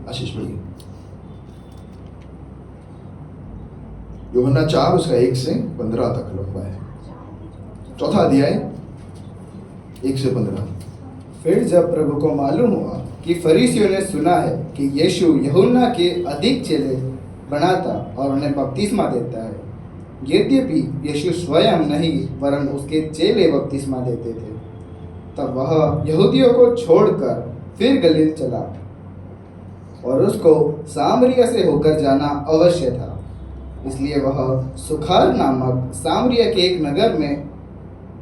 आशीष पढ़िए। यूहन्ना 4 उसका 1 से 15 तक लंबा है। चौथा अध्याय 1 से 15। फिर जब प्रभु को मालूम हुआ कि फरीसियों ने सुना है कि यीशु यूहन्ना के अधिक चेले बनाता और उन्हें बपतिस्मा देता है, यद्यपि यीशु स्वयं नहीं वरन उसके चेले बपतिस्मा देते थे, तब वह यहूदियों को छोड़कर फिर गलील चला और उसको सामरिया से होकर जाना अवश्य था। इसलिए वह सुखार नामक सामरिया के एक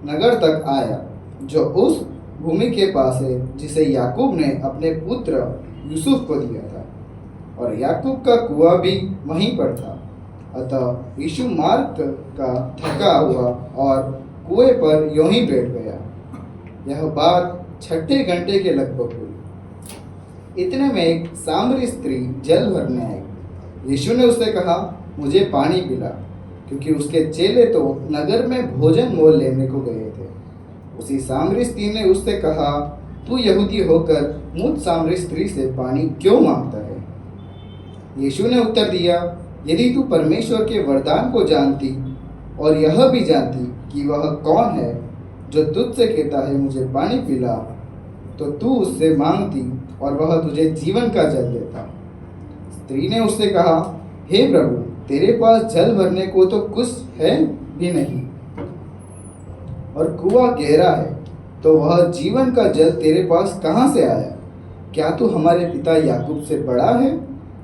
नगर तक आया जो उस भूमि के पास है जिसे याकूब ने अपने पुत्र यूसुफ को दिया था, और याकूब का कुआं भी वहीं पर था। अतः यीशु मार्ग का थका हुआ और कुएं पर यूं ही बैठ गया। यह बात 6 घंटे के लगभग हुई। इतने में एक सामरी स्त्री जल भरने आई। यीशु ने उससे कहा, मुझे पानी पिला, क्योंकि उसके चेले तो नगर में भोजन मोल लेने को गए थे। उसी सामरी स्त्री ने उससे कहा, तू यहूदी होकर मुझ सामरी स्त्री से पानी क्यों मांगता है? यीशु ने उत्तर दिया, यदि तू परमेश्वर के वरदान को जानती और यह भी जानती कि वह कौन है जो तुझसे कहता है मुझे पानी पिला, तो तू उससे मांगती और वह तुझे जीवन का जल देता। स्त्री ने उससे कहा, हे प्रभु, तेरे पास जल भरने को तो कुछ है भी नहीं और कुआं गहरा है, तो वह जीवन का जल तेरे पास कहाँ से आया? क्या तू हमारे पिता याकूब से बड़ा है,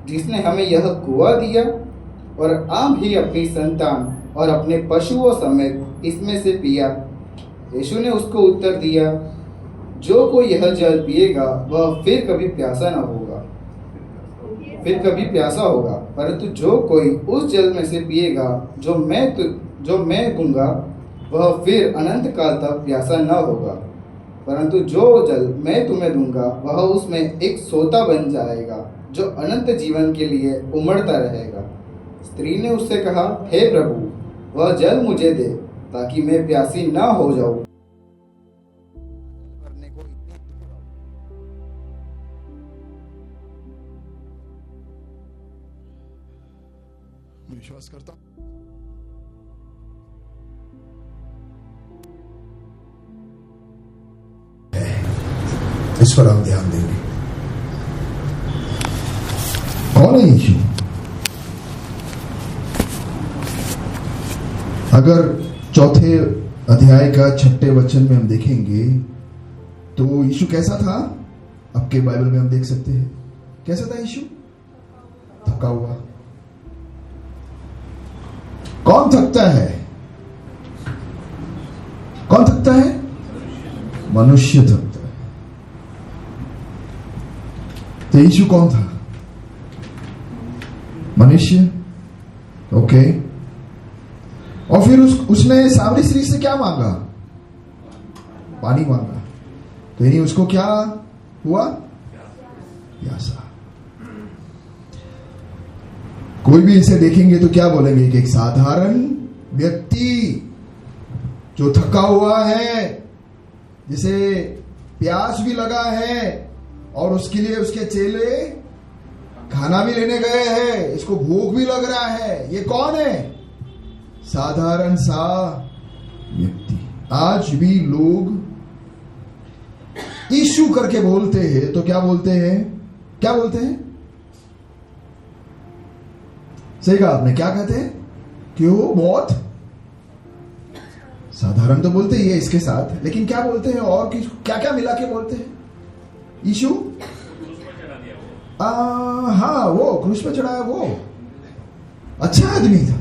जिसने हमें यह कुआं दिया और आप ही अपनी संतान और अपने पशुओं समेत इसमें से पिया? यीशु ने उसको उत्तर दिया, जो कोई यह जल पिएगा वह फिर कभी प्यासा होगा, परंतु जो कोई उस जल में से पिएगा जो मैं दूंगा, वह फिर अनंत काल तक प्यासा न होगा, परंतु जो जल मैं तुम्हें दूंगा वह उसमें एक सोता बन जाएगा जो अनंत जीवन के लिए उमड़ता रहेगा। स्त्री ने उससे कहा, हे प्रभु, वह जल मुझे दे ताकि मैं प्यासी न हो जाऊं। विश्वास करता इस पर हम ध्यान देंगे। कौन है यीशु? अगर चौथे अध्याय का 6 वचन में हम देखेंगे तो यीशु कैसा था? आपके बाइबल में हम देख सकते हैं। कैसा था यीशु? थका हुआ। कौन थकता है? कौन थकता है? मनुष्य थकता है। तो यीशु कौन था? मनुष्य। ओके। और फिर उसने सामरी स्त्री से क्या मांगा? पानी मांगा। तो यानी उसको क्या हुआ? प्यासा। कोई भी इसे देखेंगे तो क्या बोलेंगे कि एक साधारण व्यक्ति जो थका हुआ है, जिसे प्यास भी लगा है और उसके लिए उसके चेले खाना भी लेने गए हैं, इसको भूख भी लग रहा है। ये कौन है? साधारण सा व्यक्ति। आज भी लोग यीशु करके बोलते हैं तो क्या बोलते हैं? क्या बोलते हैं? सही कहा आपने। क्या कहते हैं? क्यों? बहुत साधारण तो बोलते ही है इसके साथ, लेकिन क्या बोलते हैं? और क्या क्या मिला के बोलते हैं? यीशु हाँ, वो क्रूस पे चढ़ाया, वो अच्छा आदमी था,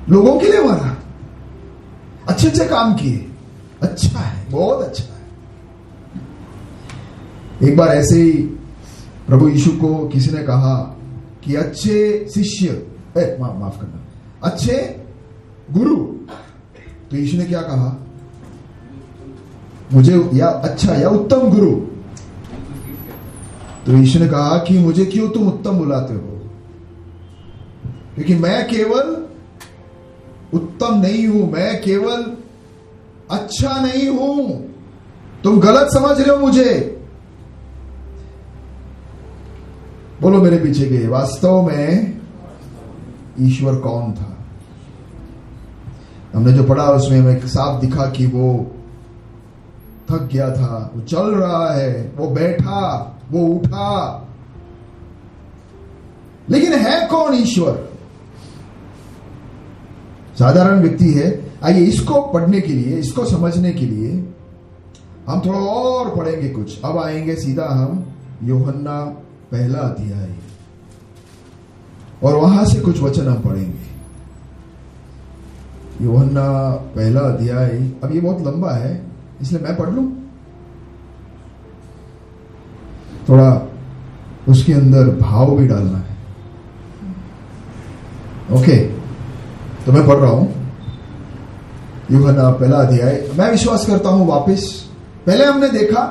लोगों के लिए मरा, अच्छे अच्छे काम किए, अच्छा है, बहुत अच्छा है। एक बार ऐसे ही प्रभु यीशु को किसी ने कहा कि अच्छे शिष्य, माफ करना, अच्छे गुरु। तो यीशु ने क्या कहा? मुझे या अच्छा या उत्तम गुरु। तो यीशु ने कहा कि मुझे क्यों तुम उत्तम बुलाते हो? क्योंकि मैं केवल उत्तम नहीं हूं, मैं केवल अच्छा नहीं हूं, तुम गलत समझ रहे हो मुझे। बोलो मेरे पीछे के, वास्तव में ईश्वर कौन था? हमने जो पढ़ा उसमें हमें साफ दिखा कि वो थक गया था, वो चल रहा है, वो बैठा, वो उठा, लेकिन है कौन ईश्वर? साधारण व्यक्ति है। आइए इसको पढ़ने के लिए, इसको समझने के लिए हम थोड़ा और पढ़ेंगे कुछ। अब आएंगे सीधा हम यूहन्ना पहला अध्याय और वहां से कुछ वचन हम पढ़ेंगे। यूहन्ना पहला अध्याय, अब ये बहुत लंबा है इसलिए मैं पढ़ लूं, थोड़ा उसके अंदर भाव भी डालना है। ओके, तो मैं पढ़ रहा हूं यूहन्ना पहला अध्याय। मैं विश्वास करता हूं वापस, पहले हमने देखा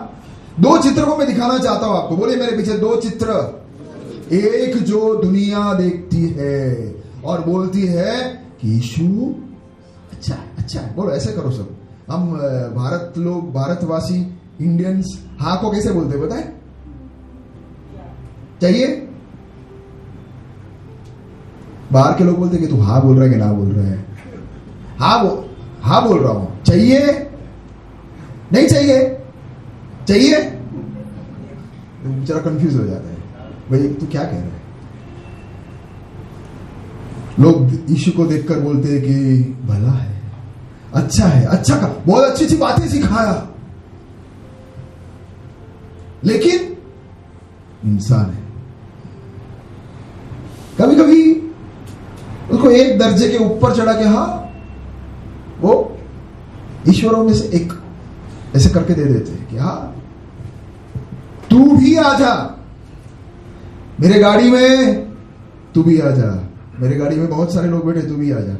दो चित्र को मैं दिखाना चाहता हूं आपको। बोले मेरे पीछे, दो चित्र। एक जो दुनिया देखती है और बोलती है कि यीशु अच्छा अच्छा, बोलो ऐसे करो सब। हम भारत लोग, भारतवासी, इंडियंस हाँ को कैसे बोलते हैं बताए? चाहिए? बाहर के लोग बोलते हैं कि तू हाँ बोल रहा है कि ना बोल रहा है? हाँ बोल रहा हूं। चाहिए? नहीं चाहिए? चाहिए? जरा कंफ्यूज हो जाता है, भाई तू क्या कह रहा है? लोग यीशु को देखकर बोलते हैं कि भला है, अच्छा है, अच्छा का बहुत अच्छी अच्छी बातें सिखाया, लेकिन इंसान है। कभी कभी उसको एक दर्जे के ऊपर चढ़ा के हाँ वो ईश्वरों में से एक ऐसे करके दे देते हैं कि हाँ तू भी आ जा मेरे गाड़ी में, तू भी आ जा मेरे गाड़ी में, बहुत सारे लोग बैठे, तू भी आ जा।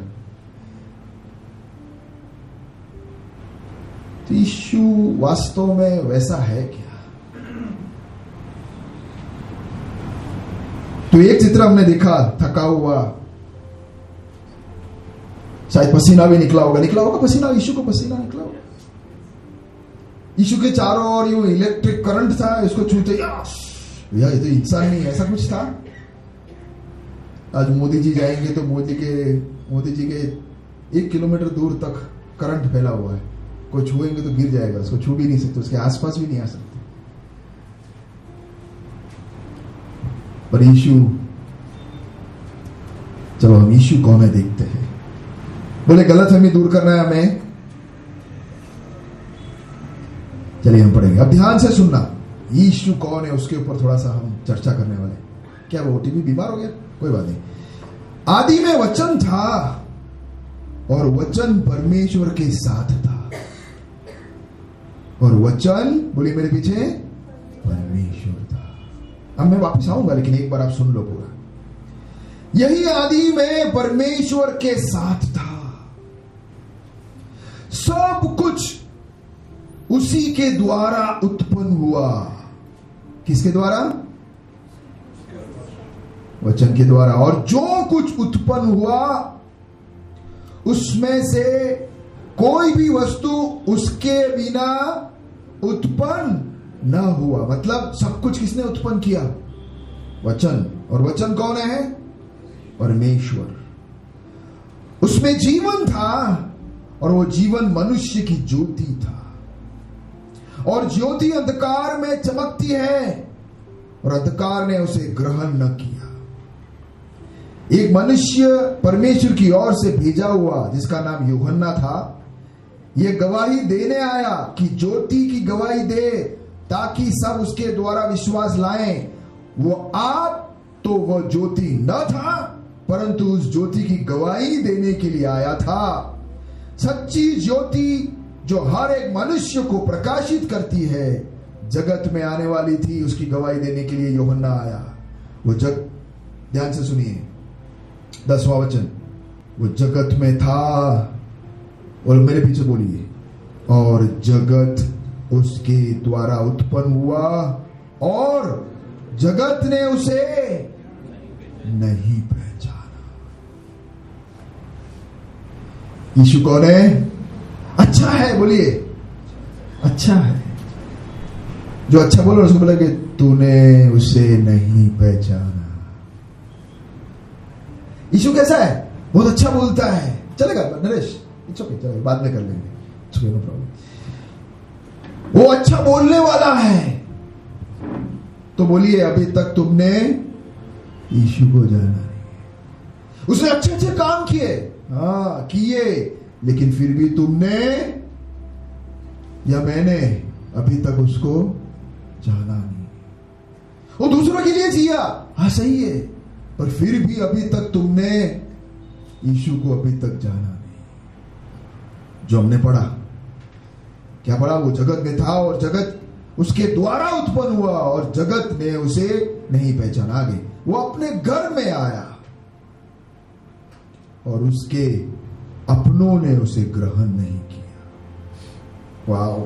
तो यीशु वास्तव में वैसा है क्या? तो एक चित्र हमने देखा, थका हुआ, शायद पसीना भी निकला होगा पसीना, यीशु को पसीना निकला होगा। यीशु के चारों ओर यूं इलेक्ट्रिक करंट था, इसको छूते यार ये तो इंसान नहीं, ऐसा कुछ था। आज मोदी जी जाएंगे तो मोदी जी के 1 किलोमीटर दूर तक करंट फैला हुआ है, कोई छुएंगे तो गिर जाएगा, उसको छू भी नहीं सकते, उसके आसपास भी नहीं आ सकते। पर यीशु, चलो हम यीशु कौन है देखते हैं। बोले गलतफहमी दूर करना है हमें, चलिए हम पढ़ेंगे। अब ध्यान से सुनना, यीशु कौन है उसके ऊपर थोड़ा सा हम चर्चा करने वाले। क्या वो टीवी बीमार हो गया? कोई बात नहीं। आदि में वचन था और वचन परमेश्वर के साथ था और वचन, बोलिए मेरे पीछे, परमेश्वर था। अब मैं वापस आऊंगा लेकिन एक बार आप सुन लो पूरा। यही आदि में परमेश्वर के साथ था, सब कुछ उसी के द्वारा उत्पन्न हुआ। किसके द्वारा? वचन के द्वारा। और जो कुछ उत्पन्न हुआ उसमें से कोई भी वस्तु उसके बिना उत्पन्न न हुआ। मतलब सब कुछ किसने उत्पन्न किया? वचन। और वचन कौन है? परमेश्वर। उसमें जीवन था और वो जीवन मनुष्य की ज्योति था, और ज्योति अंधकार में चमकती है और अंधकार ने उसे ग्रहण न किया। एक मनुष्य परमेश्वर की ओर से भेजा हुआ जिसका नाम यूहन्ना था, यह गवाही देने आया कि ज्योति की गवाही दे ताकि सब उसके द्वारा विश्वास लाएं। वो आप तो वह ज्योति न था परंतु उस ज्योति की गवाही देने के लिए आया था। सच्ची ज्योति जो हर एक मनुष्य को प्रकाशित करती है, जगत में आने वाली थी, उसकी गवाही देने के लिए यूहन्ना आया। वो ध्यान से सुनिए 10वां वचन, वो जगत में था, और मेरे पीछे बोलिए, और जगत उसके द्वारा उत्पन्न हुआ और जगत ने उसे नहीं पहचाना। यीशु कौन है? अच्छा है, बोलिए अच्छा है। जो अच्छा बोलो उसको बोला कि तूने उसे नहीं पहचाना। यीशु कैसा है? बहुत अच्छा बोलता है। चलेगा नरेश? इट्स ओके, चलेगा, बाद में कर लेंगे, नो प्रॉब्लम। वो अच्छा बोलने वाला है। तो बोलिए, अभी तक तुमने यीशु को जाना नहीं। उसने अच्छे अच्छे काम किए, हाँ किए, लेकिन फिर भी तुमने या मैंने अभी तक उसको जाना नहीं। वो दूसरों के लिए जिया, हाँ सही है, पर फिर भी अभी तक तुमने यीशु को अभी तक जाना नहीं। जो हमने पढ़ा, क्या पढ़ा? वो जगत में था और जगत उसके द्वारा उत्पन्न हुआ और जगत ने उसे नहीं पहचाना। आगे, वो अपने घर में आया और उसके अपनों ने उसे ग्रहण नहीं किया। वाओ!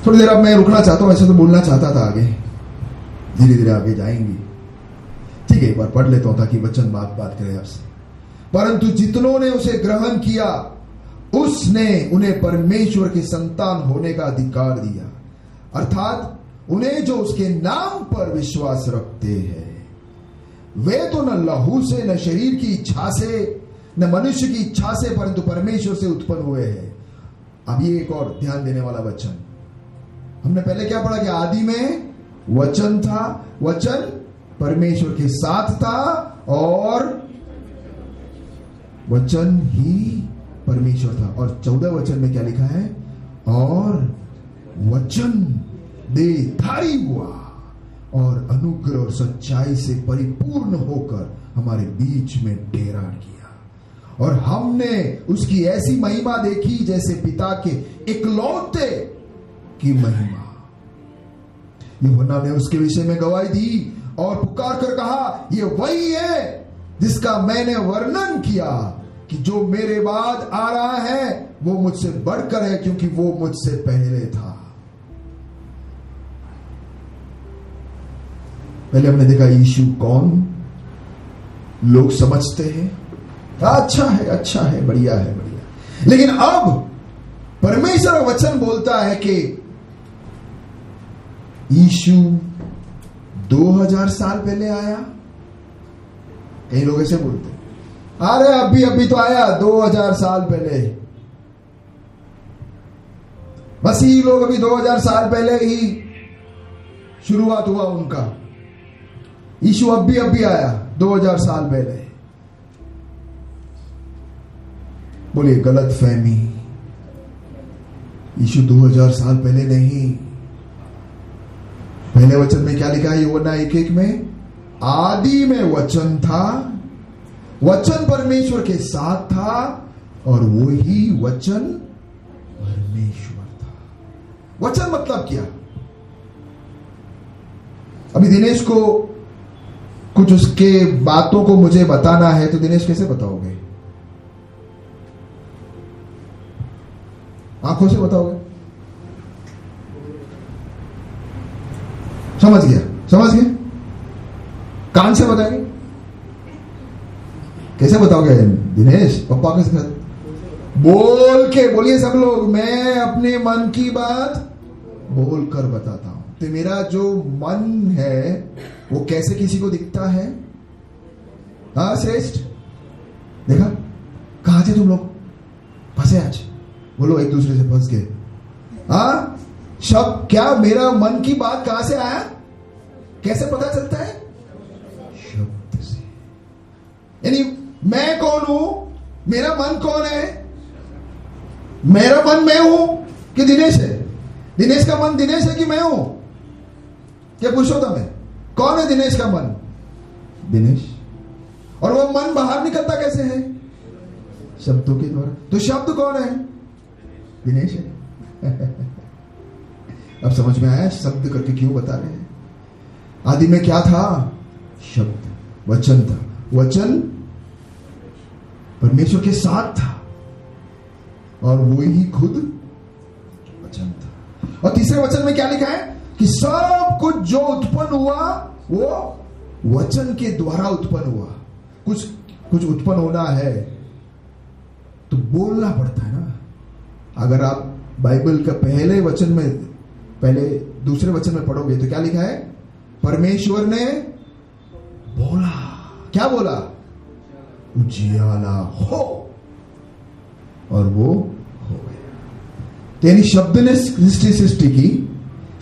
थोड़ी देर अब मैं रुकना चाहता हूं, ऐसे तो बोलना चाहता था आगे, धीरे धीरे आगे जाएंगे। ठीक है, एक बार पढ़ लेता हूं ताकि वचन बात करे आपसे। परंतु जितनों ने उसे ग्रहण किया, उसने उन्हें परमेश्वर की संतान होने का अधिकार दिया, अर्थात उन्हें जो उसके नाम पर विश्वास रखते हैं। वे तो न लहू से, न शरीर की इच्छा से, न मनुष्य की इच्छा से, परंतु परमेश्वर से उत्पन्न हुए हैं। अब ये एक और ध्यान देने वाला वचन, हमने पहले क्या पढ़ा कि आदि में वचन था, वचन परमेश्वर के साथ था और वचन ही परमेश्वर था। और 14 वचन में क्या लिखा है? और वचन देहधारी हुआ और अनुग्रह और सच्चाई से परिपूर्ण होकर हमारे बीच में डेरा किया, और हमने उसकी ऐसी महिमा देखी जैसे पिता के इकलौते की महिमा। यूहन्ना ने उसके विषय में गवाही दी और पुकार कर कहा, ये वही है जिसका मैंने वर्णन किया कि जो मेरे बाद आ रहा है वो मुझसे बढ़कर है, क्योंकि वो मुझसे पहले था। पहले हमने देखा यीशु कौन, लोग समझते हैं अच्छा है, अच्छा है, बढ़िया है, बढ़िया। लेकिन अब परमेश्वर वचन बोलता है कि यीशु 2000 साल पहले आया। कई लोग ऐसे बोलते हैं, अरे अभी तो आया 2000 साल पहले। मसीही लोग अभी 2000 साल पहले ही शुरुआत हुआ उनका। यीशु अभी आया 2000 साल पहले। बोलिए, गलत फहमी। यीशु 2000 साल पहले नहीं। पहले वचन में क्या लिखा है? यूहन्ना 1:1 में, आदि में वचन था, वचन परमेश्वर के साथ था और वो ही वचन परमेश्वर था। वचन मतलब क्या? अभी दिनेश को कुछ उसके बातों को मुझे बताना है, तो दिनेश कैसे बताओगे? आंखों से बताओगे? समझ गया? कान से बताएंगे? कैसे बताओगे दिनेश? पप्पा के साथ बोल के। बोलिए सब लोग, मैं अपने मन की बात बोल कर बताता हूं। तो मेरा जो मन है वो कैसे किसी को दिखता है? हाँ श्रेष्ठ, देखा? कहां थे तुम लोग? फंसे आज? बोलो, एक दूसरे से फंस गए। हाँ, शब्द क्या? मेरा मन की बात कहां से आया? कैसे पता चलता है? शब्द से। यानी मैं कौन हूं? मेरा मन कौन है? मेरा मन मैं हूं कि दिनेश है? दिनेश का मन दिनेश है कि मैं हूं? क्या पुरुषोत्तम है? कौन है दिनेश का मन? दिनेश। और वो मन बाहर निकलता कैसे है? शब्दों के द्वारा। तो शब्द कौन है? दिनेश है। अब समझ में आया शब्द करके क्यों बता रहे हैं? आदि में क्या था? शब्द, वचन था। वचन परमेश्वर के साथ था और वो ही खुद वचन था। और तीसरे वचन में क्या लिखा है? कि सब कुछ जो उत्पन्न हुआ वो वचन के द्वारा उत्पन्न हुआ। कुछ उत्पन्न होना है तो बोलना पड़ता है ना। अगर आप बाइबल का पहले दूसरे वचन में पढ़ोगे तो क्या लिखा है? परमेश्वर ने बोला, क्या बोला? उजियाला हो, और वो हो गया। यानी शब्द ने सृष्टि की।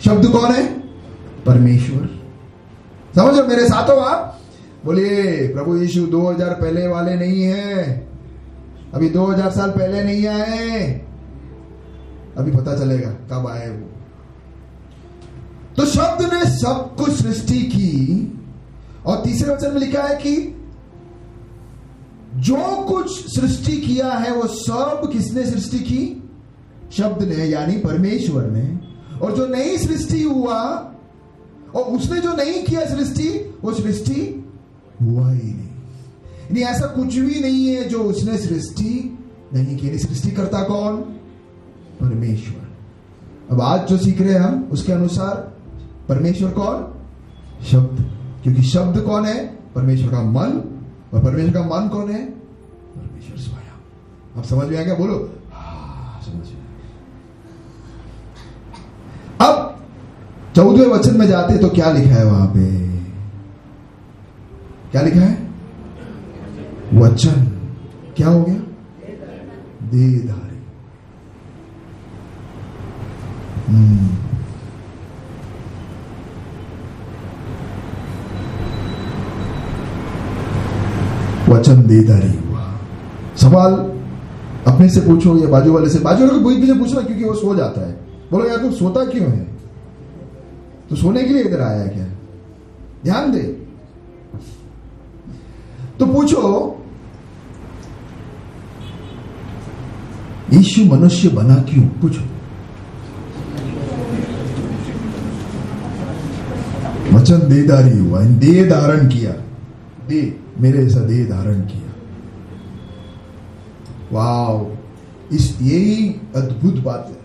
शब्द कौन है? परमेश्वर। समझो मेरे साथ हो आप? बोलिए प्रभु यीशु 2000 पहले वाले नहीं है, अभी 2000 साल पहले नहीं आए, अभी पता चलेगा कब आए वो। तो शब्द ने सब कुछ सृष्टि की, और तीसरे वचन में लिखा है कि जो कुछ सृष्टि किया है वो सब किसने सृष्टि की? शब्द ने, यानी परमेश्वर ने। और जो नई सृष्टि हुआ, और उसने जो नहीं किया सृष्टि, वो सृष्टि हुआ ही नहीं। ऐसा कुछ भी नहीं है जो उसने सृष्टि नहीं की। सृष्टि करता कौन? परमेश्वर। अब आज जो सीख रहे हैं हम, उसके अनुसार परमेश्वर कौन? शब्द। क्योंकि शब्द कौन है? परमेश्वर का मन। और परमेश्वर का मन कौन है? परमेश्वर स्वयं। अब समझ में आ गया? बोलो समझ में। अब 14वें वचन में जाते तो क्या लिखा है वहां पे? क्या लिखा है? वचन क्या हो गया? देहधारी। वचन देहधारी हुआ। सवाल अपने से पूछो या बाजू वाले से, बाजू वाले को से पूछना, क्योंकि वो सो जाता है। बोलो यार तू सोता क्यों है? तो सोने के लिए इधर आया क्या? ध्यान दे। तो पूछो यीशु मनुष्य बना क्यों? पूछो। वचन देहधारी हुआ, देह धारण किया, देह मेरे जैसा देह धारण किया। वाव, यही अद्भुत बात है।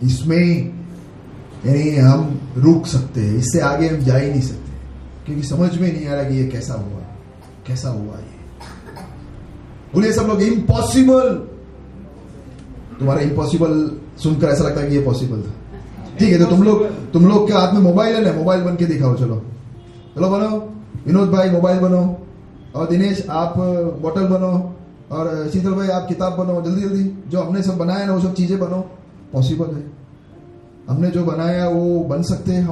इसमें यानी हम रुक सकते हैं, इससे आगे हम जा ही नहीं सकते, क्योंकि समझ में नहीं आ रहा कि ये कैसा हुआ, कैसा हुआ ये। बोलिए सब लोग इम्पॉसिबल। तुम्हारा इम्पॉसिबल सुनकर ऐसा लगता है कि ये पॉसिबल था। ठीक है, तो तुम लोग के हाथ में मोबाइल है ना, मोबाइल बन के दिखाओ। चलो चलो बनो। विनोद भाई मोबाइल बनो, और दिनेश आप बोतल बनो, और शीतल भाई आप किताब बनो। जल्दी जल्दी जो हमने सब बनाया ना वो सब चीजें बनो। पॉसिबल है। हमने जो बनाया वो बन सकते हैं,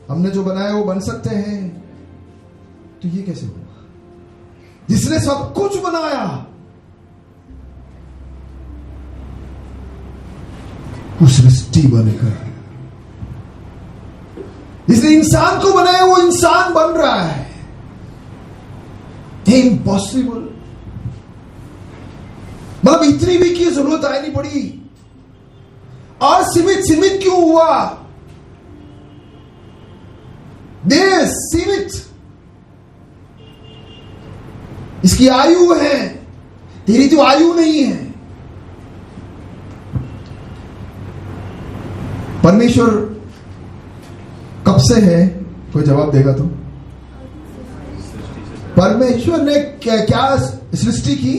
हमने जो बनाया वो बन सकते हैं। तो ये कैसे हुआ? जिसने सब कुछ बनाया वो सृष्टि बनकर, जिसने इंसान को बनाया वो इंसान बन रहा है। इम्पॉसिबल। मतलब इतनी भी की जरूरत आई नहीं पड़ी। और सीमित क्यों हुआ? देह सीमित। इसकी आयु है, तेरी तो आयु नहीं है। परमेश्वर कब से है? कोई जवाब देगा तो? परमेश्वर ने क्या सृष्टि की?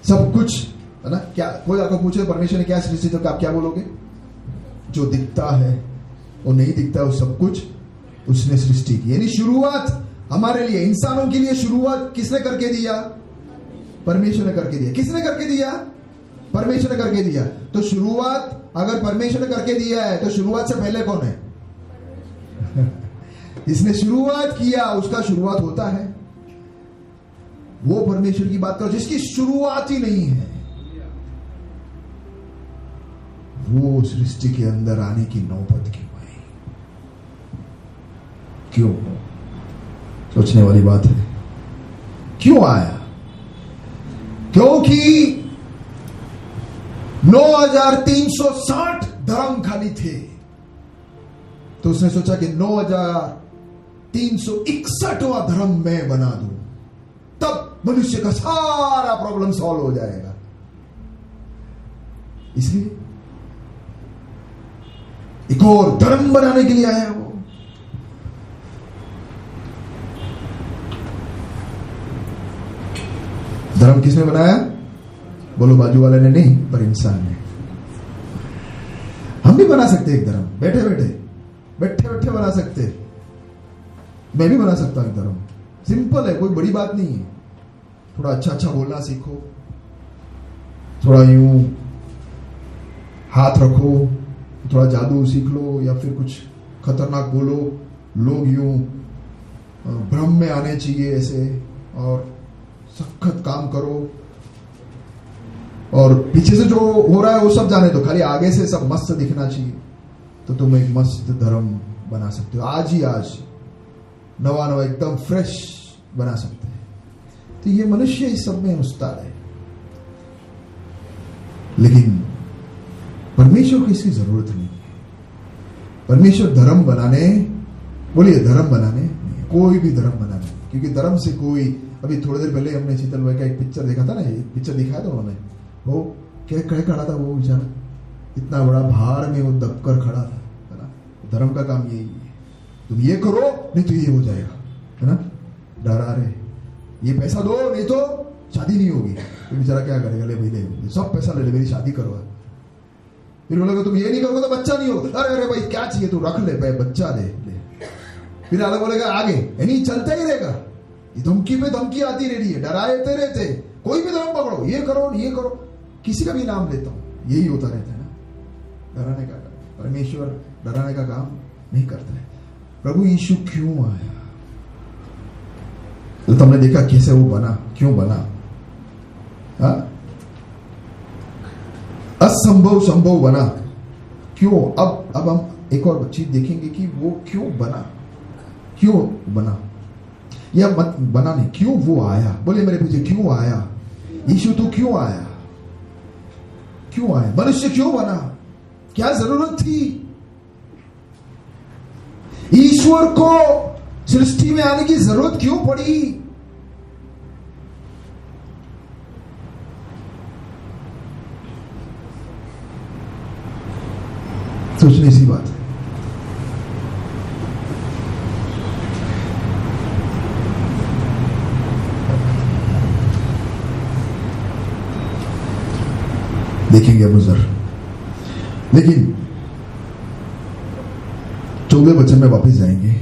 सब कुछ है ना। क्या कोई आपको पूछे परमेश्वर ने क्या सृष्टि, तो आप क्या बोलोगे? जो दिखता है वो नहीं दिखता, वो सब कुछ उसने सृष्टि की। यानी शुरुआत हमारे लिए, इंसानों के लिए शुरुआत किसने करके दिया? परमेश्वर ने करके दिया। किसने करके दिया? परमेश्वर ने करके दिया। तो शुरुआत अगर परमेश्वर ने करके दिया है, तो शुरुआत से पहले कौन है? इसने शुरुआत किया, उसका शुरुआत होता है। वो परमेश्वर की बात करो जिसकी शुरुआत ही नहीं है। वो सृष्टि के अंदर आने की नौबत क्यों आई? क्यों? सोचने वाली बात है। क्यों आया? क्योंकि 9360 धर्म खाली थे, तो उसने सोचा कि 9361वां धर्म मैं बना दूं, तब मनुष्य का सारा प्रॉब्लम सॉल्व हो जाएगा। इसलिए एक और धर्म बनाने के लिए आया वो। धर्म किसने बनाया? बोलो बाजू वाले ने नहीं, पर इंसान ने। हम भी बना सकते एक धर्म, बैठे बैठे बना सकते। मैं भी बना सकता हूं धर्म, सिंपल है, कोई बड़ी बात नहीं है। थोड़ा अच्छा अच्छा बोलना सीखो, थोड़ा यूं हाथ रखो, थोड़ा जादू सीख लो, या फिर कुछ खतरनाक बोलो, लोग यूं भ्रम में आने चाहिए ऐसे, और सख्त काम करो, और पीछे से जो हो रहा है वो सब जाने दो, खाली आगे से सब मस्त दिखना चाहिए, तो तुम एक मस्त धर्म बना सकते हो। आज ही आज नवा नवा एकदम फ्रेश बना सकते हैं। तो ये मनुष्य इस सब में उस्ताद है, लेकिन परमेश्वर को इसकी जरूरत नहीं है। परमेश्वर धर्म बनाने, बोलिए धर्म बनाने, कोई भी धर्म बनाने, क्योंकि धर्म से कोई, अभी थोड़ी देर पहले हमने शीतल भाई का एक पिक्चर देखा था ना, एक पिक्चर दिखाया था उन्होंने, वो क्या खड़ा था वो बेचारा, इतना बड़ा भार में वो दबकर खड़ा था, है ना। धर्म का काम यही है, तुम ये करो नहीं तो ये हो जाएगा, है ना, डरा रहे, ये पैसा दो नहीं तो शादी नहीं होगी। तो बेचारा क्या करेगा, ले भाई ले, सब पैसा ले ले, मेरी शादी करवा। फिर बोलेगा तुम ये नहीं करोगे तो बच्चा नहीं होगा, अरे अरे भाई क्या चाहिए तू रख ले, बच्चा दे ले। फिर अलग बोलेगा आगे, यानी चलता ही रहेगा, धमकी पे धमकी आती रही है, डराते रहते, कोई भी धर्म पकड़ो, ये करो ये करो, किसी का भी नाम लेता हूं, यही होता रहता है ना, डराने का काम। परमेश्वर डराने का काम नहीं करता है। प्रभु यीशु क्यों आया, तो तुमने देखा कैसे वो बना, क्यों बना, असंभव संभव बना, क्यों। अब हम एक और चीज देखेंगे कि वो क्यों बना, क्यों बना, या मत बना नहीं, क्यों वो आया। बोले मेरे पीछे, क्यों आया यीशु, तो क्यों आया, क्यों आया, मनुष्य क्यों बना, क्या जरूरत थी ईश्वर को सृष्टि में आने की जरूरत क्यों पड़ी। सोचने सी बात है। देखेंगे अब उधर, लेकिन 14वें वचन में वापस जाएंगे।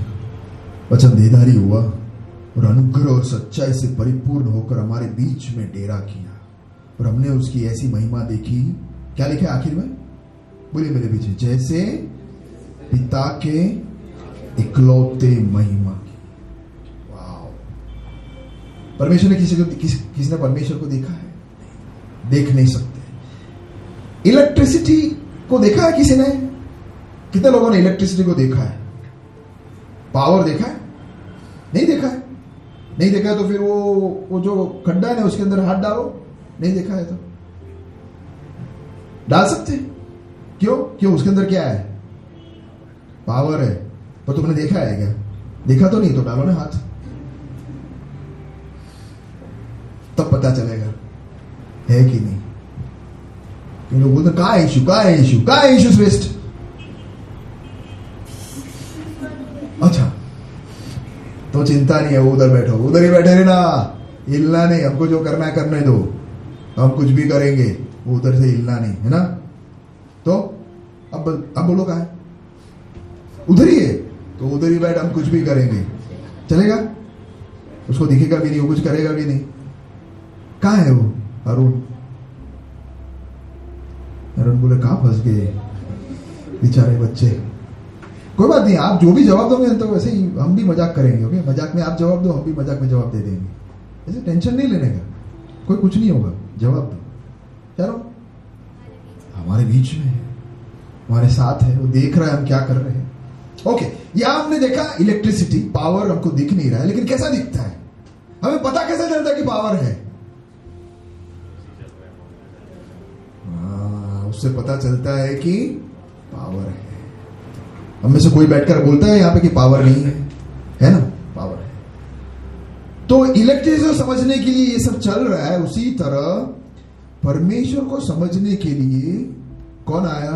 वचन देहधारी हुआ और अनुग्रह और सच्चाई से परिपूर्ण होकर हमारे बीच में डेरा किया, और हमने उसकी ऐसी महिमा देखी। क्या लिखा है आखिर में, बोलिए मेरे पीछे, जैसे पिता के इकलौते महिमा की। वाह, परमेश्वर ने किसी ने परमेश्वर को देखा है, देख नहीं सकते। इलेक्ट्रिसिटी को देखा है किसी ने, कितने लोगों ने इलेक्ट्रिसिटी को देखा है, पावर देखा है, नहीं देखा है, नहीं देखा है तो फिर वो जो खड्डा है ना उसके अंदर हाथ डालो, नहीं देखा है तो डाल सकते हैं, क्यों उसके अंदर क्या है, पावर है। तो तुमने देखा है क्या, देखा तो नहीं, तो डालो ना हाथ, तब पता चलेगा है कि नहीं। लोग बोलते कहाँ है इशू, कहाँ है इशू, कहाँ है इशू श्रेष्ठ। अच्छा तो चिंता नहीं है, वो उधर बैठो, उधर ही बैठे रहना, हिलना नहीं, हमको जो करना है करने दो, हम कुछ भी करेंगे, वो उधर से हिलना नहीं, है ना। तो अब बोलो कहाँ है, उधर ही है, तो उधर ही बैठ, हम कुछ भी करेंगे, चलेगा, उसको दिखेगा भी नहीं, वो कुछ करेगा भी नहीं। कहाँ है वो अरुण, अरुण बोले कहाँ फंस गए बेचारे बच्चे। कोई बात नहीं, आप जो भी जवाब दोगे तो वैसे ही हम भी मजाक करेंगे, ओके, मजाक में आप जवाब दो, हम भी मजाक में जवाब दे देंगे, ऐसे टेंशन नहीं लेने का, कोई कुछ नहीं होगा, जवाब दो। चलो हमारे बीच में है, हमारे साथ है, वो देख रहा है हम क्या कर रहे हैं। ओके, यहां हमने देखा इलेक्ट्रिसिटी, पावर हमको दिख नहीं रहा है, लेकिन कैसा दिखता है, हमें पता कैसे चलता है कि पावर है। उससे पता चलता है कि पावर है। हम में से कोई बैठकर बोलता है यहाँ पे कि पावर नहीं है ना, पावर है। तो इलेक्ट्रिसिटी समझने के लिए ये सब चल रहा है, उसी तरह परमेश्वर को समझने के लिए कौन आया,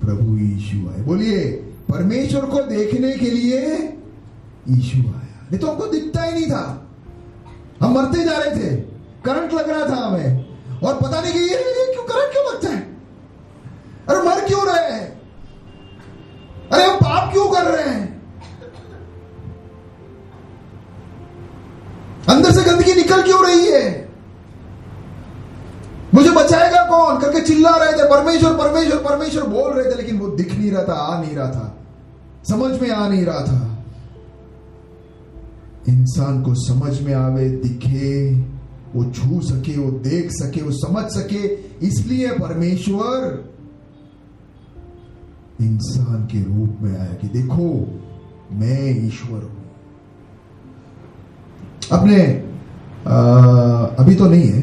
प्रभु यीशु आए। बोलिए, परमेश्वर को देखने के लिए यीशु आया, नहीं तो हमको दिखता ही नहीं था, हम मरते जा रहे थे, करंट लग रहा था हमें, और पता नहीं कि ये क्यों करंट क्यों लगता है, अरे मर क्यों रहे हैं, अरे हम पाप क्यों कर रहे हैं, काम करके चिल्ला रहे थे, परमेश्वर परमेश्वर परमेश्वर बोल रहे थे, लेकिन वो दिख नहीं रहा था, आ नहीं रहा था, समझ में आ नहीं रहा था। इंसान को समझ में आवे, दिखे, वो छू सके, वो देख सके, वो समझ सके, इसलिए परमेश्वर इंसान के रूप में आया कि देखो मैं ईश्वर हूं। अपने अभी तो नहीं है,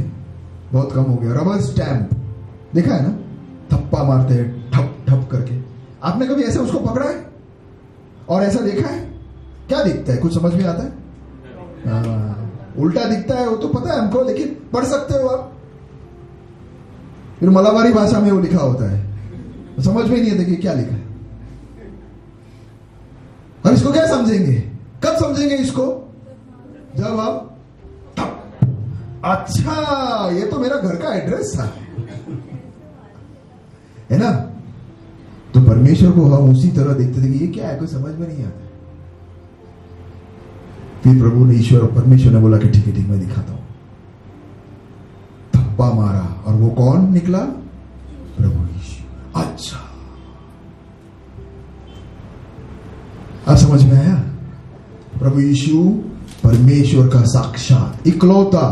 बहुत कम हो गया, रबर स्टैंप देखा है ना, थप्पा मारते हैं ठप ठप करके। आपने कभी ऐसे उसको पकड़ा है और ऐसा देखा है? क्या दिखता है? कुछ समझ में आता है? उल्टा दिखता है, वो तो पता है हमको, लेकिन पढ़ सकते हो आप। फिर मलाबारी भाषा में वो लिखा होता है, समझ में नहीं आता कि क्या लिखा है। और इसको क्या समझेंगे? कब समझेंगे इसको? जब आप अच्छा ये तो मेरा घर का एड्रेस था, है ना? तो परमेश्वर को हम उसी तरह देखते थे कि ये क्या है, कोई समझ में नहीं आता। फिर प्रभु ने, ईश्वर परमेश्वर ने बोला कि ठीक है ठीक, मैं दिखाता हूं। थप्पा मारा और वो कौन निकला? प्रभु यीशु। अच्छा, अब समझ में आया? प्रभु यीशु परमेश्वर का साक्षात इकलौता।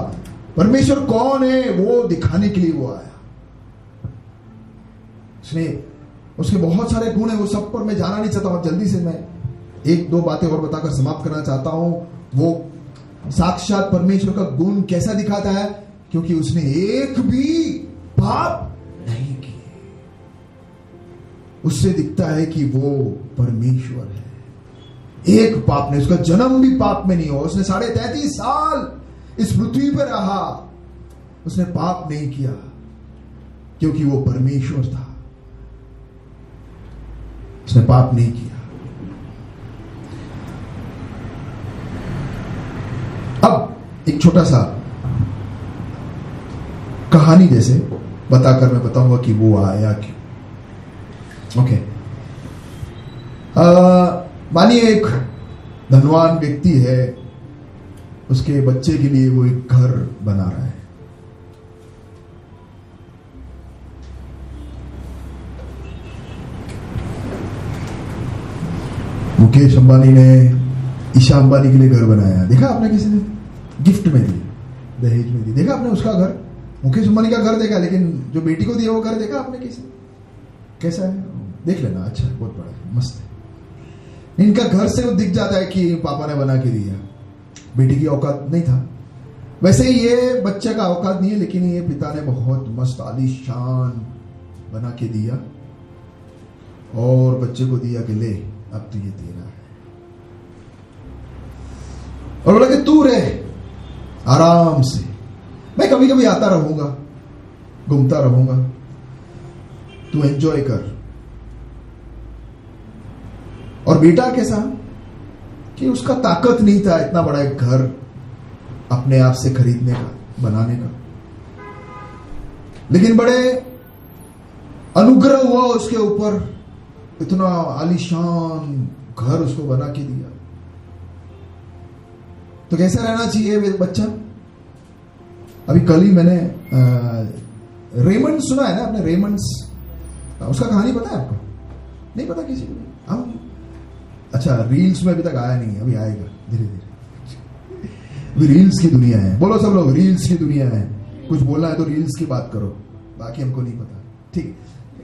परमेश्वर कौन है वो दिखाने के लिए वो आया। उसके बहुत सारे गुण है, वो सब पर मैं जाना नहीं चाहता हूं। जल्दी से मैं एक दो बातें और बताकर समाप्त करना चाहता हूं। वो साक्षात परमेश्वर का गुण कैसा दिखाता है? क्योंकि उसने एक भी पाप नहीं किए। उससे दिखता है कि वो परमेश्वर है। एक पाप नहीं, उसका जन्म भी पाप में नहीं हुआ। उसने 33.5 साल इस पृथ्वी पर रहा, उसने पाप नहीं किया क्योंकि वो परमेश्वर था। उसने पाप नहीं किया। अब एक छोटा सा कहानी जैसे बताकर मैं बताऊंगा कि वो आया क्यों। ओके, मानिए एक धनवान व्यक्ति है, उसके बच्चे के लिए वो एक घर बना रहा है। मुकेश अंबानी ने ईशा अंबानी के लिए घर बनाया, देखा आपने? किसी ने गिफ्ट में दी, दहेज में दी, देखा आपने उसका घर? मुकेश अंबानी का घर देखा, लेकिन जो बेटी को दिया वो घर देखा आपने? किसी कैसा है? देख लेना, अच्छा है, बहुत बड़ा है, मस्त है। इनका घर से वो दिख जाता है कि पापा ने बना के दिया। बेटी की औकात नहीं था, वैसे ही ये बच्चे का औकात नहीं है, लेकिन ये पिता ने बहुत मस्त आलीशान बना के दिया और बच्चे को दिया कि ले अब तो ये तेरा है। और बोला कि तू रह आराम से, मैं कभी कभी आता रहूंगा, घूमता रहूंगा, तू एंजॉय कर। और बेटा कैसा कि उसका ताकत नहीं था इतना बड़ा एक घर अपने आप से खरीदने का, बनाने का, लेकिन बड़े अनुग्रह हुआ उसके ऊपर, इतना आलीशान घर उसको बना के दिया। तो कैसा रहना चाहिए बच्चा? अभी कल ही मैंने रेमंड सुना है ना आपने? रेमंड्स, उसका कहानी पता है आपको? नहीं पता किसी को? हम अच्छा, रील्स में अभी तक आया नहीं, अभी आएगा धीरे धीरे। अभी रील्स की दुनिया है, बोलो सब लोग, रील्स की दुनिया है। कुछ बोलना है तो रील्स की बात करो, बाकी हमको नहीं पता, ठीक?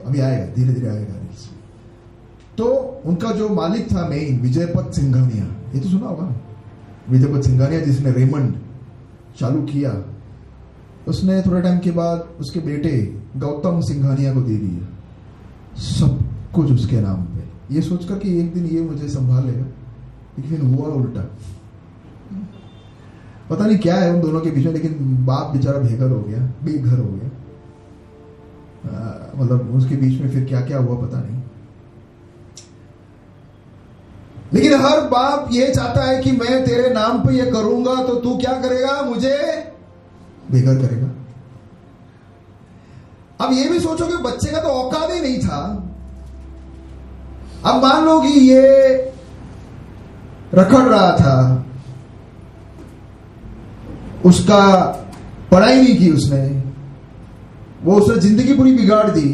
अभी आएगा, धीरे धीरे आएगा रील्स। तो उनका जो मालिक था मेन, विजयपत सिंघानिया, ये तो सुना होगा, विजयपत सिंघानिया जिसने रेमंड चालू किया, उसने थोड़े टाइम के बाद उसके बेटे गौतम सिंघानिया को दे दिया सब कुछ उसके नाम पे, ये सोचकर कि एक दिन ये मुझे संभाल लेगा। लेकिन हुआ उल्टा, पता नहीं क्या है उन दोनों के बीच में, लेकिन बाप बेचारा बेघर हो गया, बेघर हो गया। मतलब उसके बीच में फिर क्या क्या हुआ पता नहीं। लेकिन हर बाप ये चाहता है कि मैं तेरे नाम पे ये करूंगा तो तू क्या करेगा? मुझे बेघर करेगा। अब ये भी सोचो कि बच्चे का तो औकात ही नहीं था। अब मान लो कि ये रखड़ रहा था, उसका पढ़ाई नहीं की उसने, वो उसने जिंदगी पूरी बिगाड़ दी,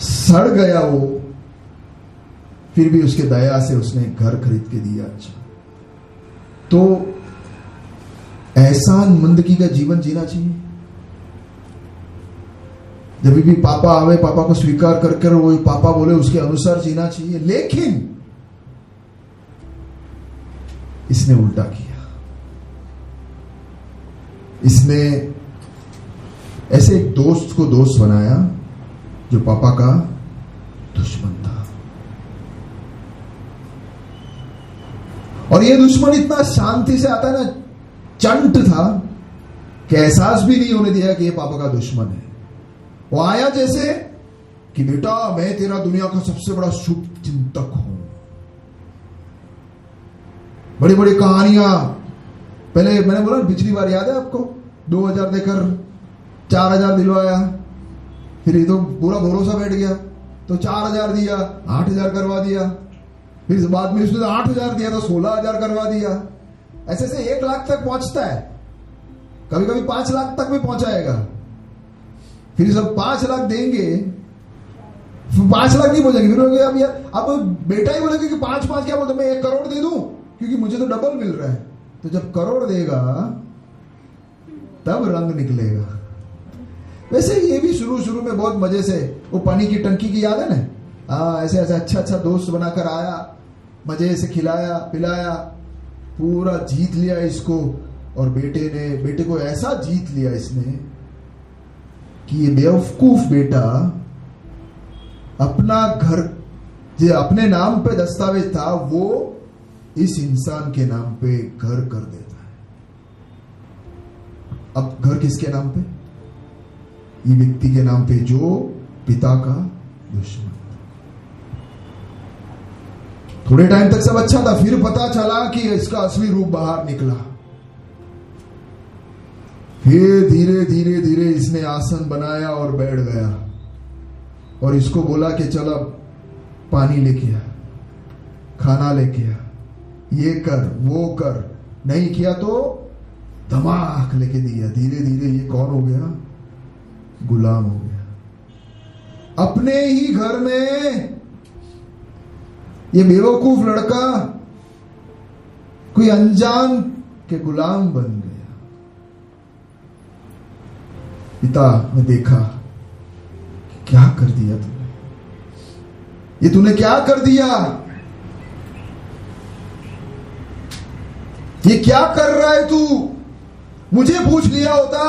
सड़ गया वो, फिर भी उसके दया से उसने घर खरीद के दिया। अच्छा, तो एहसान मंदगी का जीवन जीना चाहिए। जब भी पापा आवे, पापा को स्वीकार कर वो पापा बोले उसके अनुसार जीना चाहिए। लेकिन इसने उल्टा किया। इसने ऐसे एक दोस्त को दोस्त बनाया जो पापा का दुश्मन था, और ये दुश्मन इतना शांति से आता है ना, चंट था कि एहसास भी नहीं होने दिया कि ये पापा का दुश्मन है। वो आया जैसे कि बेटा मैं तेरा दुनिया का सबसे बड़ा शुभ चिंतक हूं, बड़ी बड़ी कहानियां। पहले मैंने बोला पिछली बार, याद है आपको, 2000 देकर 4000 दिलवाया, फिर ये तो पूरा भरोसा बैठ गया, तो 4000 दिया, 8000 करवा दिया, फिर बाद में उसने 8000 दिया तो 16000 करवा दिया। ऐसे से 1 लाख तक पहुंचता है, कभी कभी 5 लाख तक भी पहुंचाएगा। फिर सब 5 लाख देंगे, 5 लाख नहीं पहुंचेंगे, फिर अब यार अब बेटा ही बोलेगा कि 5 क्या बोलते, मैं 1 करोड़ दे दूं क्योंकि मुझे तो डबल मिल रहा है। तो जब करोड़ देगा तब रंग निकलेगा। वैसे ये भी शुरू में बहुत मजे से, वो पानी की टंकी की याद है ना, ऐसे अच्छा दोस्त बनाकर आया, मजे से खिलाया पिलाया, पूरा जीत लिया इसको। और बेटे को ऐसा जीत लिया इसने कि ये बेवकूफ बेटा अपना घर जो अपने नाम पे दस्तावेज था वो इस इंसान के नाम पे घर कर देता है। अब घर किसके नाम पे? ये व्यक्ति के नाम पे जो पिता का दुश्मन। थोड़े टाइम तक सब अच्छा था, फिर पता चला कि इसका असली रूप बाहर निकला। फिर धीरे धीरे इसने आसन बनाया और बैठ गया और इसको बोला कि चल अब पानी लेके आ, खाना लेके आ, ये कर वो कर। नहीं किया तो धमाक लेके दिया। धीरे धीरे ये कौन हो गया? गुलाम हो गया। अपने ही घर में ये बेवकूफ लड़का कोई अनजान के गुलाम बन गया। पिता ने देखा, क्या कर दिया तूने, ये तूने क्या कर दिया, ये क्या कर रहा है तू? मुझे पूछ लिया होता,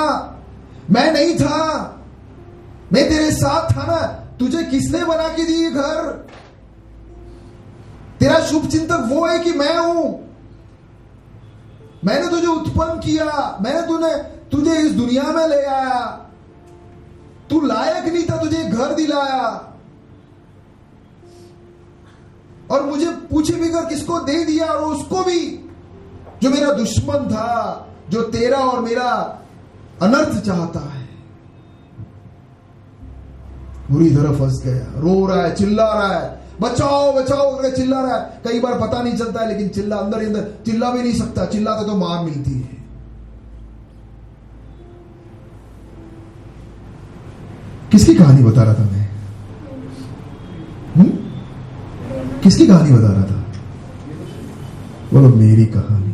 मैं नहीं था, मैं तेरे साथ था ना। तुझे किसने बना के दी घर? तेरा शुभ चिंतक वो है कि मैं हूं। मैंने तुझे उत्पन्न किया, मैंने तुझे इस दुनिया में ले आया। तू लायक नहीं था, तुझे घर दिलाया। और मुझे पूछे भी कर किसको दे दिया, और उसको भी जो मेरा दुश्मन था, जो तेरा और मेरा अनर्थ चाहता है। बुरी तरह फंस गया, रो रहा है, चिल्ला रहा है, बचाओ बचाओ करके चिल्ला रहा है। कई बार पता नहीं चलता है, लेकिन चिल्ला अंदर ही अंदर चिल्ला भी नहीं सकता, चिल्लाता तो मार मिलती है। किसकी कहानी बता रहा था मैं? किसकी कहानी बता रहा था? बोलो मेरी कहानी।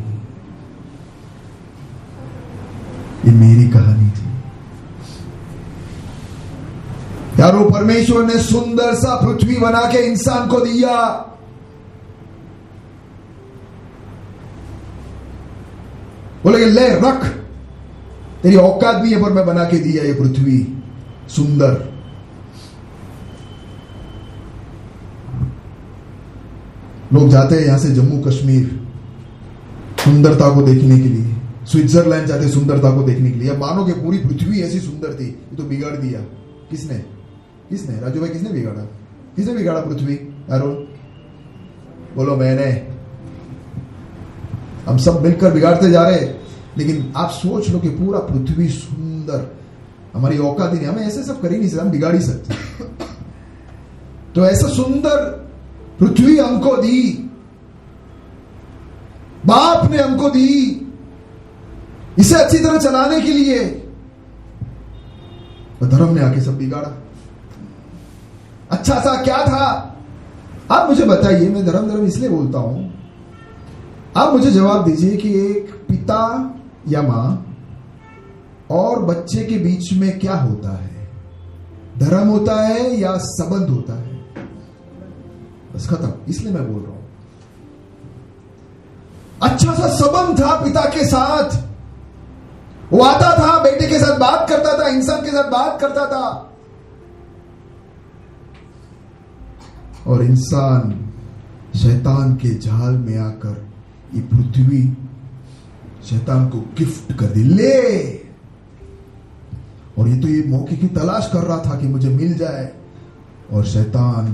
ये मेरी कहानी थी यारो। परमेश्वर ने सुंदर सा पृथ्वी बना के इंसान को दिया। बोले ले रख, तेरी औकात भी है, पर मैं बना के दिया ये पृथ्वी सुंदर। लोग जाते हैं यहां से जम्मू कश्मीर सुंदरता को देखने के लिए, स्विट्जरलैंड जाते हैं सुंदरता को देखने के लिए। अब मानो कि पूरी पृथ्वी ऐसी सुंदर थी, ये तो बिगाड़ दिया। किसने? राजू भाई, किसने बिगाड़ा? किसने बिगाड़ा पृथ्वी? अरुण बोलो मैंने। हम सब मिलकर बिगाड़ते जा रहे। लेकिन आप सोच लो कि पूरा पृथ्वी सुंदर, हमारी औकात ही नहीं, हमें ऐसे सब कर ही नहीं सकते, हम बिगाड़ ही सकते। तो ऐसा सुंदर पृथ्वी हमको दी, बाप ने हमको दी, इसे अच्छी तरह चलाने के लिए। धर्म ने आके सब बिगाड़ा। अच्छा सा क्या था? आप मुझे बताइए, मैं धर्म इसलिए बोलता हूं, आप मुझे जवाब दीजिए कि एक पिता या मां और बच्चे के बीच में क्या होता है? धर्म होता है या संबंध होता है? बस खत्म। इसलिए मैं बोल रहा हूं, अच्छा सा संबंध था पिता के साथ, वो आता था, बेटे के साथ बात करता था, इंसान के साथ बात करता था, और इंसान शैतान के जाल में आकर ये पृथ्वी शैतान को गिफ्ट कर दी, ले। और ये तो ये मौके की तलाश कर रहा था कि मुझे मिल जाए, और शैतान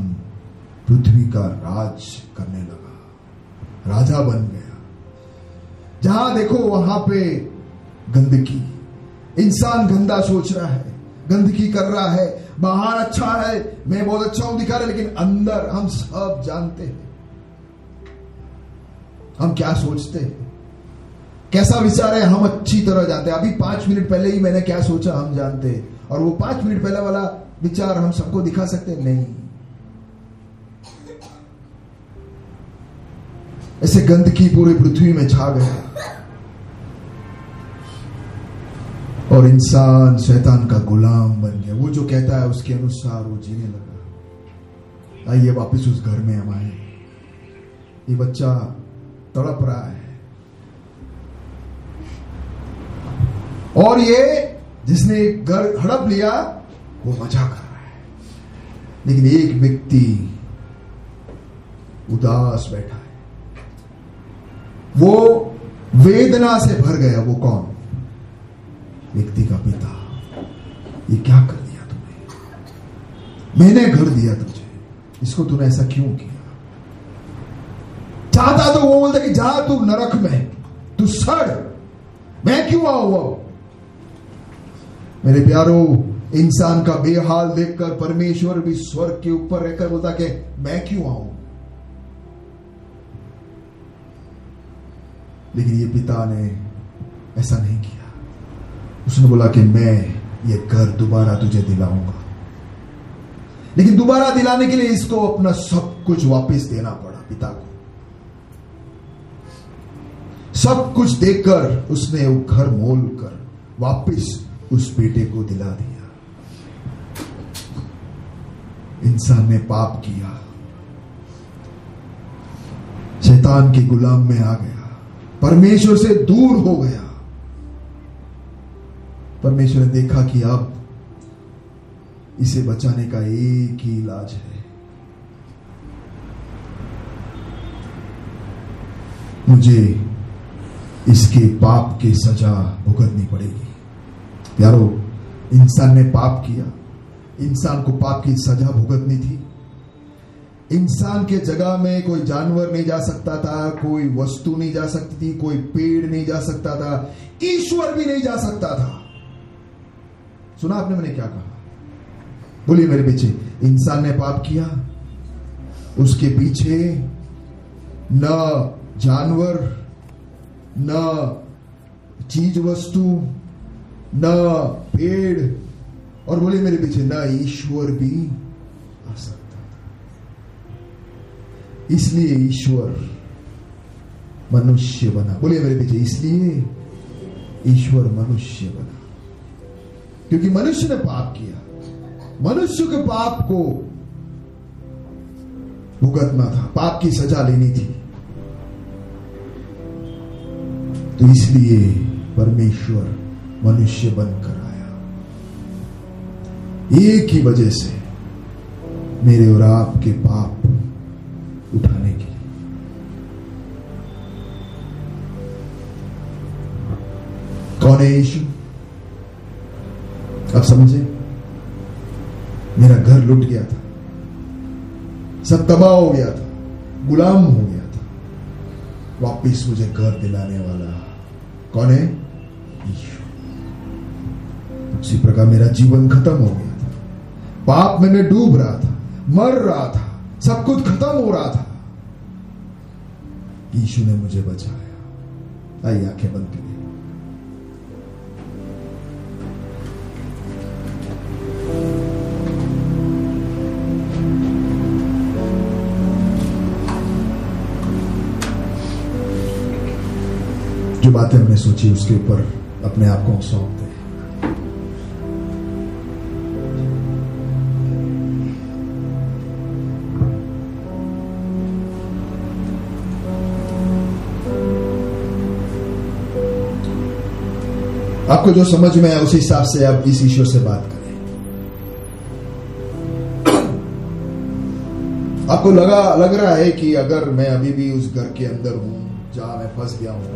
पृथ्वी का राज करने लगा, राजा बन गया। जहां देखो वहां पे गंदगी, इंसान गंदा सोच रहा है, गंदगी कर रहा है, बाहर अच्छा है, मैं बहुत अच्छा हूं दिखा रहे, लेकिन अंदर हम सब जानते हैं हम क्या सोचते हैं, कैसा विचार है, हम अच्छी तरह जानते हैं। अभी 5 मिनट पहले ही मैंने क्या सोचा हम जानते हैं, और वो 5 मिनट पहले वाला विचार हम सबको दिखा सकते हैं? नहीं। ऐसे गंदगी पूरी पृथ्वी में छा गया, और इंसान शैतान का गुलाम बन गया। वो जो कहता है उसके अनुसार वो जीने लगा। आइए वापस उस घर में हम आए। ये बच्चा तड़प रहा है, और ये जिसने घर हड़प लिया वो मजा कर रहा है, लेकिन एक व्यक्ति उदास बैठा है, वो वेदना से भर गया। वो कौन? व्यक्ति का पिता। ये क्या कर दिया तूने? मैंने घर दिया तुझे, इसको तूने ऐसा क्यों किया? चाहता तो वो बोलता कि जा तू नरक में, तू सड़, मैं क्यों आऊं? वो मेरे प्यारो, इंसान का बेहाल देखकर परमेश्वर भी स्वर्ग के ऊपर रहकर बोलता कि मैं क्यों आऊं? लेकिन ये पिता ने ऐसा नहीं किया। उसने बोला कि मैं ये घर दोबारा तुझे दिलाऊंगा, लेकिन दोबारा दिलाने के लिए इसको अपना सब कुछ वापस देना पड़ा। पिता को सब कुछ देकर उसने वो घर मोल कर वापस उस बेटे को दिला दिया। इंसान ने पाप किया, शैतान के गुलाम में आ गया, परमेश्वर से दूर हो गया। परमेश्वर ने देखा कि अब इसे बचाने का एक ही इलाज है, मुझे इसके पाप की सजा भुगतनी पड़ेगी। यारो, इंसान ने पाप किया, इंसान को पाप की सजा भुगतनी थी। इंसान के जगह में कोई जानवर नहीं जा सकता था, कोई वस्तु नहीं जा सकती थी, कोई पेड़ नहीं जा सकता था, ईश्वर भी नहीं जा सकता था। सुना आपने मैंने क्या कहा? बोलिए मेरे पीछे। इंसान ने पाप किया, उसके पीछे न जानवर, न चीज वस्तु, न पेड़, और बोलिए मेरे पीछे न ईश्वर भी आ सकता था। इसलिए ईश्वर मनुष्य बना। बोलिए मेरे पीछे, इसलिए ईश्वर मनुष्य बना, क्योंकि मनुष्य ने पाप किया, मनुष्य के पाप को भुगतना था, पाप की सजा लेनी थी। तो इसलिए परमेश्वर मनुष्य बनकर आया, एक ही वजह से, मेरे और आपके पाप उठाने के लिए। कौन है यीशु? आप समझे? मेरा घर लुट गया था, सब तबाह हो गया था, गुलाम हो गया था, वापिस मुझे घर दिलाने वाला कौन है? यीशु। उसी प्रकार मेरा जीवन खत्म हो गया था, पाप में मैं डूब रहा था, मर रहा था, सब कुछ खत्म हो रहा था। यीशु ने मुझे बचाया। आइए आंखें बंद करिए। जो बातें हमने सोची उसके ऊपर अपने आप को हम सौंप दें। आपको जो समझ में है उस हिसाब से आप इस ईश्वर से बात करें। आपको लग रहा है कि अगर मैं अभी भी उस घर के अंदर हूं जहां मैं फंस गया हूं,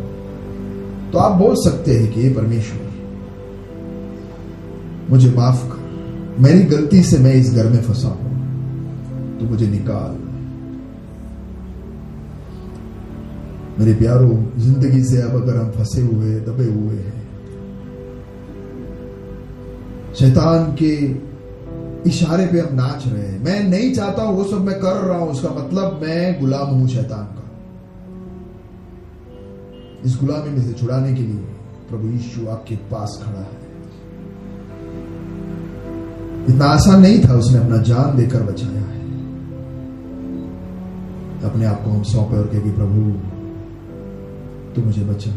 तो आप बोल सकते हैं कि परमेश्वर मुझे माफ कर, मेरी गलती से मैं इस घर में फंसा हूं, तो मुझे निकाल। मेरे प्यारों, जिंदगी से अब अगर हम फंसे हुए दबे हुए हैं, शैतान के इशारे पे हम नाच रहे हैं, मैं नहीं चाहता हूं वो सब मैं कर रहा हूं, उसका मतलब मैं गुलाम हूं शैतान का। इस गुलामी में से छुड़ाने के लिए प्रभु यीशु आपके पास खड़ा है। इतना आसान नहीं था, उसने अपना जान देकर बचाया है। अपने आप को हम सौंपे और कहे कि प्रभु तू मुझे बचा।